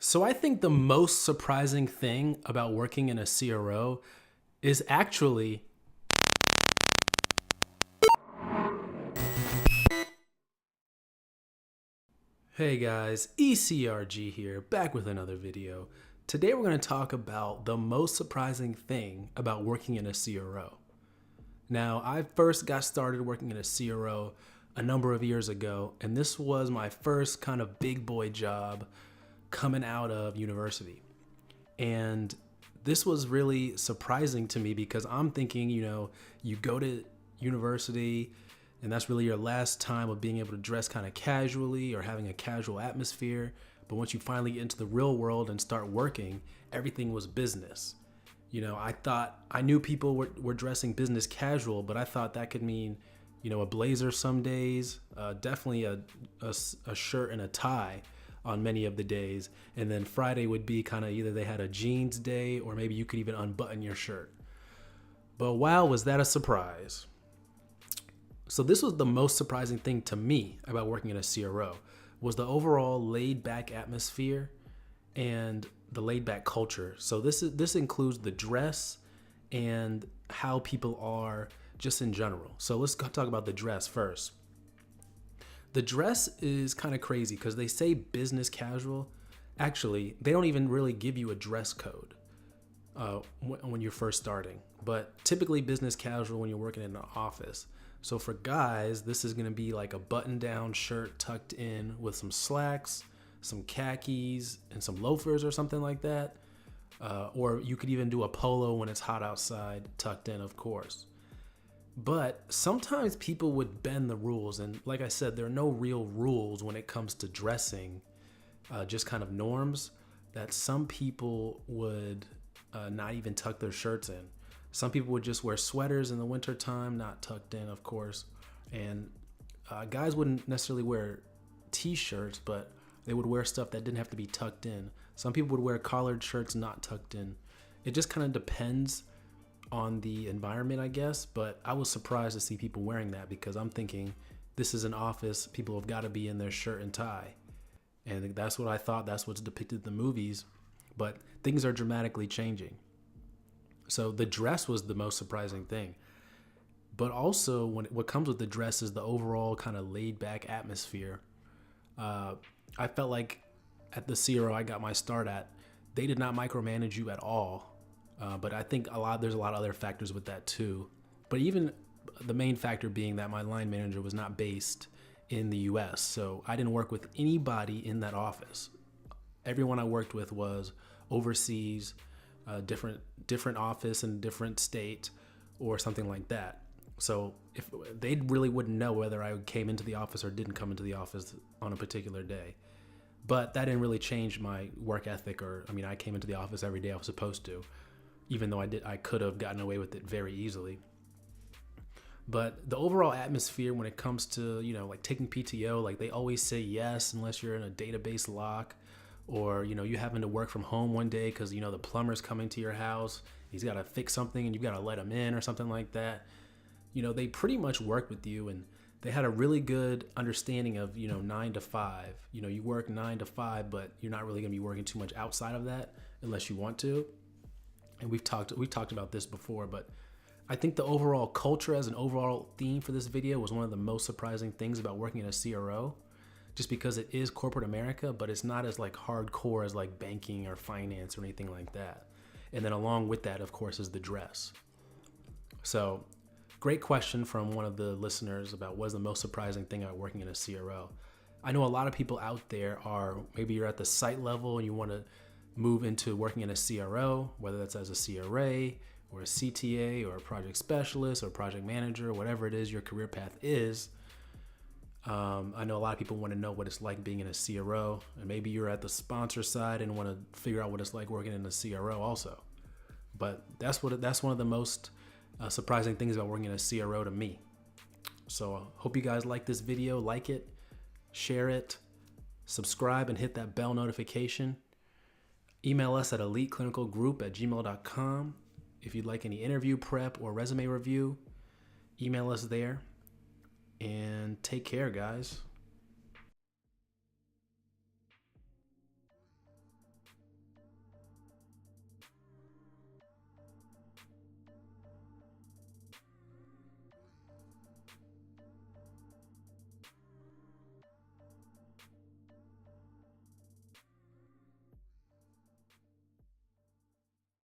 So I think the most surprising thing about working in a CRO is actually Hey guys, ECRG here, back with another video. Today we're going to talk about the most surprising thing about working in a CRO. Now, I first got started working in a CRO a number of years ago, and this was my first kind of big boy job coming out of university. And this was really surprising to me because I'm thinking, you go to university and that's really your last time of being able to dress kind of casually or having a casual atmosphere. But once you finally get into the real world and start working, everything was business. I knew people were dressing business casual, but I thought that could mean, a blazer some days, definitely a shirt and a tie on many of the days. And then Friday would be kind of either they had a jeans day or maybe you could even unbutton your shirt. But wow, was that a surprise. So this was the most surprising thing to me about working in a CRO was the overall laid back atmosphere and the laid back culture. So this includes the dress and how people are just in general. So let's talk about the dress first. The dress is kind of crazy because they say business casual. Actually, they don't even really give you a dress code when you're first starting. But typically business casual when you're working in an office. So for guys, this is going to be like a button-down shirt tucked in with some slacks, some khakis, and some loafers or something like that. Or you could even do a polo when it's hot outside, tucked in, of course. But sometimes people would bend the rules. And like I said, there are no real rules when it comes to dressing, just kind of norms that some people would not even tuck their shirts in. Some people would just wear sweaters in the winter time, not tucked in, of course. And guys wouldn't necessarily wear t-shirts, but they would wear stuff that didn't have to be tucked in. Some people would wear collared shirts not tucked in. It just kind of depends on the environment, I guess. But I was surprised to see people wearing that because I'm thinking this is an office. People have got to be in their shirt and tie. And that's what I thought. That's what's depicted in the movies. But things are dramatically changing. So the dress was the most surprising thing. But also what comes with the dress is the overall kind of laid back atmosphere. I felt like at the CRO I got my start at, they did not micromanage you at all. But I think there's a lot of other factors with that too. But even the main factor being that my line manager was not based in the US. So I didn't work with anybody in that office. Everyone I worked with was overseas, different office in a different state or something like that. So if they really wouldn't know whether I came into the office or didn't come into the office on a particular day. But that didn't really change my work ethic I came into the office every day I was supposed to, even though I could have gotten away with it very easily. But the overall atmosphere when it comes to, like taking PTO, like they always say yes unless you're in a database lock. Or, you having to work from home one day because, the plumber's coming to your house. He's got to fix something and you've got to let him in or something like that. They pretty much work with you and they had a really good understanding of, 9 to 5. You work 9 to 5, but you're not really going to be working too much outside of that unless you want to. And we've talked about this before, but I think the overall culture as an overall theme for this video was one of the most surprising things about working in a CRO. Just because it is corporate America, but it's not as like hardcore as like banking or finance or anything like that. And then along with that, of course, is the dress. So great question from one of the listeners about what's the most surprising thing about working in a CRO. I know a lot of people out there maybe you're at the site level and you want to move into working in a CRO, whether that's as a CRA or a CTA or a project specialist or project manager, whatever it is your career path is. I know a lot of people want to know what it's like being in a CRO, and maybe you're at the sponsor side and want to figure out what it's like working in a CRO also. But that's one of the most surprising things about working in a CRO to me. So I hope you guys like this video, like it, share it, subscribe, and hit that bell notification. Email us at eliteclinicalgroup@gmail.com. If you'd like any interview prep or resume review, email us there. And take care, guys.